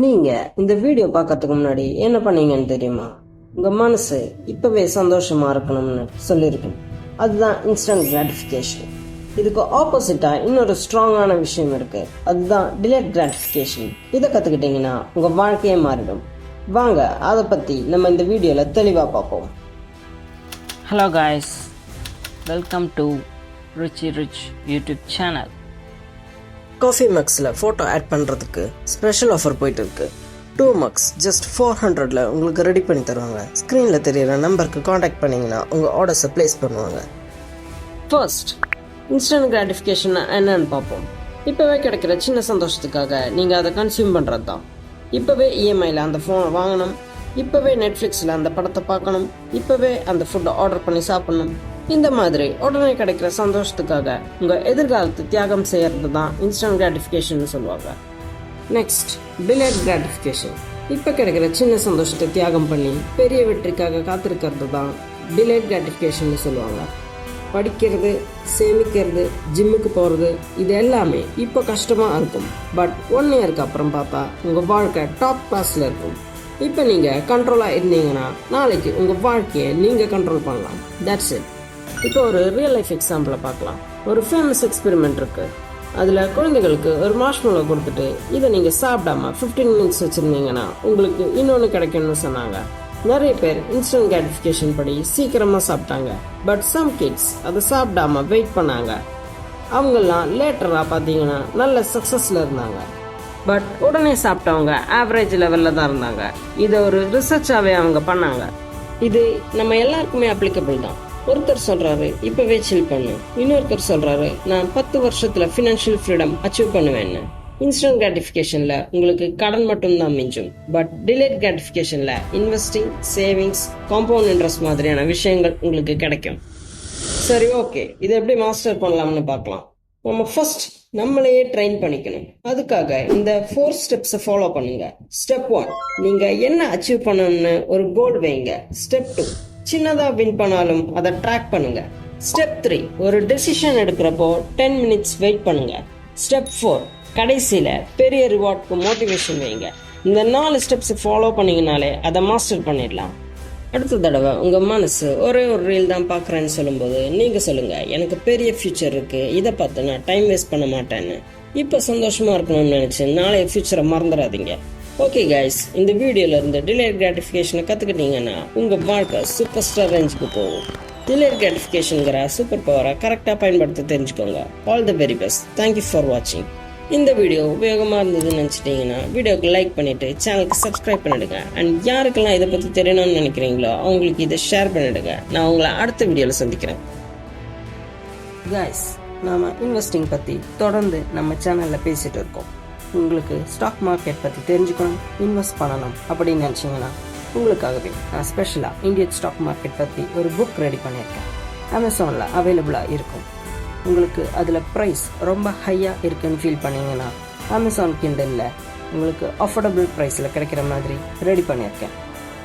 நீங்க இந்த வீடியோ பார்க்கறதுக்கு முன்னாடி என்ன பண்ணீங்கன்னு தெரியுமா? உங்க மனசு இப்பவே சந்தோஷமா இருக்கணும்னு சொல்லியிருக்கு. அதுதான் இன்ஸ்டன்ட் கிராட்டிஃபிகேஷன். இதுக்கு ஆப்போசிட்டா இன்னொரு ஸ்ட்ராங்கான விஷயம் இருக்கு. அதுதான் டிலேட் கிராட்டிஃபிகேஷன். இதை கத்துக்கிட்டீங்கன்னா உங்க வாழ்க்கையே மாறிடும். வாங்க அதை பத்தி நம்ம இந்த வீடியோல தெளிவா பார்ப்போம். Hello guys, welcome to Richie Rich YouTube channel. Coffee மக்ஸில் ஃபோட்டோ ஆட் பண்ணுறதுக்கு ஸ்பெஷல் ஆஃபர் போயிட்டு இருக்கு. 2 மக்ஸ் ஜஸ்ட் 400ல் உங்களுக்கு ரெடி பண்ணி தருவாங்க. ஸ்க்ரீனில் தெரியிற நம்பருக்கு காண்டாக்ட் பண்ணிங்கன்னா உங்கள் ஆர்டர்ஸை ப்ளேஸ் பண்ணுவாங்க. ஃபர்ஸ்ட், இன்ஸ்டன்ட் கிராட்டிஃபிகேஷன் என்னன்னு பார்ப்போம். இப்போவே கிடைக்கிற சின்ன சந்தோஷத்துக்காக நீங்கள் அதை கன்சியூம் பண்ணுறது தான். இப்போவே இஎம்ஐயில் அந்த ஃபோனை வாங்கணும், இப்போவே நெட்ஃப்ளிக்ஸில் அந்த படத்தை பார்க்கணும், இப்போவே அந்த ஃபுட்டை ஆர்டர் பண்ணி சாப்பிடணும். இந்த மாதிரி உடனே கிடைக்கிற சந்தோஷத்துக்காக உங்கள் எதிர்காலத்தை தியாகம் செய்யறது தான் இன்ஸ்டன்ட் கிராட்டிஃபிகேஷன் சொல்லுவாங்க. Next, delayed gratification. இப்போ கிடைக்கிற சின்ன சந்தோஷத்தை தியாகம் பண்ணி பெரிய வெற்றிக்காக காத்திருக்கிறது தான் டிலேட் கிராட்டிஃபிகேஷன் சொல்லுவாங்க. படிக்கிறது, சேமிக்கிறது, ஜிம்முக்கு போகிறது, இது எல்லாமே இப்போ கஷ்டமாக இருக்கும். பட் 1 இயருக்கு அப்புறம் பார்த்தா உங்கள் வாழ்க்கை டாப் கிளாஸில் இருக்கும். இப்போ நீங்கள் கண்ட்ரோலாக இருந்தீங்கன்னா நாளைக்கு உங்கள் வாழ்க்கையை நீங்கள் கண்ட்ரோல் பண்ணலாம். That's it. இப்போ ஒரு ரியல் லைஃப் எக்ஸாம்பிளை பார்க்கலாம். ஒரு ஃபேமஸ் எக்ஸ்பெரிமெண்ட் இருக்கு. அதில் குழந்தைகளுக்கு ஒரு மார்ஷ்மெலோ கொடுத்துட்டு இதை நீங்கள் சாப்பிடாம 15 மினிட்ஸ் வச்சுருந்தீங்கன்னா உங்களுக்கு இன்னொன்று கிடைக்கும்னு சொன்னாங்க. நிறைய பேர் இன்ஸ்டன்ட் கிராட்டிஃபிகேஷன் படி சீக்கிரமாக சாப்பிட்டாங்க. பட் சம் கிட்ஸ் அதை சாப்பிடாம வெயிட் பண்ணாங்க. அவங்கெல்லாம் லேட்டராக பார்த்தீங்கன்னா நல்ல சக்ஸஸில் இருந்தாங்க. பட் உடனே சாப்பிட்டவங்க ஆவரேஜ் லெவலில் தான் இருந்தாங்க. இதை ஒரு ரிசர்ச்சாகவே அவங்க பண்ணாங்க. இது நம்ம எல்லாருக்குமே அப்ளிகபிள் தான். ஒருத்தர் சொல்றாரு இப்பவே சில் பண்ணு, இன்னொருத்தர் சொல்றாரு நான் 10 வருஷத்துல ஃபினான்ஷியல் ஃப்ரீடம் அச்சீவ் பண்ணுவேன்னு. இன்ஸ்டன்ட் கிராட்டிஃபிகேஷன்ல உங்களுக்கு கடன் மட்டும் தான் மிஞ்சும். பட் டிலேட் கிராட்டிஃபிகேஷன்ல இன்வெஸ்டிங், சேவிங்ஸ், காம்பவுண்ட் இன்ட்ரெஸ்ட் மாதிரியான விஷயங்கள் உங்களுக்கு கிடைக்கும். சரி, ஓகே, இதை எப்படி மாஸ்டர் பண்ணலாம்னு பார்க்கலாம். நம்ம ஃபர்ஸ்ட் நம்மளையே ட்ரெயின் பண்ணிக்கணும். அதுக்காக இந்த 4 ஸ்டெப்ஸை ஃபாலோ பண்ணுங்க. ஸ்டெப் 1, நீங்க என்ன அச்சீவ் பண்ணணும்னு ஒரு கோல் வைங்க. ஸ்டெப் 2, சின்னதா வின் பண்ணாலும் அதை ட்ராக் பண்ணுங்க. ஸ்டெப் 3, ஒரு டெசிஷன் எடுக்கிறப்போ 10 மினிட்ஸ் வெயிட் பண்ணுங்க. ஸ்டெப் 4, கடைசியில பெரிய ரிவார்ட்க்கு மோட்டிவேஷன் வைங்க. இந்த 4 ஸ்டெப்ஸ் ஃபாலோ பண்ணீங்கனாலே அதை மாஸ்டர் பண்ணிடலாம். அடுத்த தடவை உங்க மனசு ஒரே ஒரு ரீல் தான் பாக்குறேன்னு சொல்லும்போது நீங்க சொல்லுங்க, எனக்கு பெரிய ஃபியூச்சர் இருக்கு, இதை பார்த்து நான் டைம் வேஸ்ட் பண்ண மாட்டேன்னு. இப்ப சந்தோஷமா இருக்கணும்னு நினைச்சு நாளைய ஃபியூச்சரை மறந்துடாதீங்க. ஓகே கைஸ், இந்த வீடியோல இருந்து டிலேட் கிராட்டிஃபிகேஷனை கத்துக்கிட்டீங்கன்னா உங்க வாழ்க்கை சூப்பர் ஸ்டார் ரேஞ்சுக்கு போகும். டிலேட் கிராட்டிஃபிகேஷன்ங்கிற சூப்பர் பவரை கரெக்டாக பயன்படுத்த தெரிஞ்சுக்கோங்க. All the very best. Thank you for வாட்சிங். இந்த வீடியோ உபயோகமாக இருந்ததுன்னு நினச்சிட்டிங்கன்னா வீடியோக்கு லைக் பண்ணிவிட்டு சேனலுக்கு சப்ஸ்கிரைப் பண்ணிவிடுங்க. அண்ட் யாருக்கெல்லாம் இதை பற்றி தெரியணும்னு நினைக்கிறீங்களோ அவங்களுக்கு இதை ஷேர் பண்ணிவிடுங்க. நான் உங்களை அடுத்த வீடியோவில் சந்திக்கிறேன். கைஸ், நாம் இன்வெஸ்டிங் பற்றி தொடர்ந்து நம்ம சேனலில் பேசிகிட்டு இருக்கோம். உங்களுக்கு ஸ்டாக் மார்க்கெட் பற்றி தெரிஞ்சுக்கணும், இன்வெஸ்ட் பண்ணணும் அப்படின்னு நினச்சிங்கன்னா உங்களுக்காகவே நான் ஸ்பெஷலாக இந்தியன் ஸ்டாக் மார்க்கெட் பற்றி ஒரு புக் ரெடி பண்ணியிருக்கேன். அமேசானில் அவைலபிளாக இருக்கும். உங்களுக்கு அதில் ப்ரைஸ் ரொம்ப ஹையாக இருக்குன்னு ஃபீல் பண்ணிங்கன்னா அமேசான் கிண்டலில் உங்களுக்கு அஃபோர்டபுள் ப்ரைஸில் கிடைக்கிற மாதிரி ரெடி பண்ணியிருக்கேன்.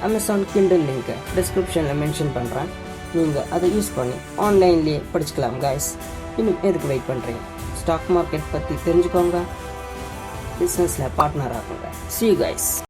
அமேசான் கிண்டல் லிங்க்கை டிஸ்கிரிப்ஷனில் மென்ஷன் பண்ணுறேன். நீங்கள் அதை யூஸ் பண்ணி ஆன்லைன்லேயே படிச்சுக்கலாம். கைஸ், இன்னும் எதுக்கு வெயிட் பண்ணுறீங்க? ஸ்டாக் மார்க்கெட் பற்றி தெரிஞ்சுக்கோங்க, பிஸ்னஸில் பார்ட்னர் ஆகுங்க. See you guys.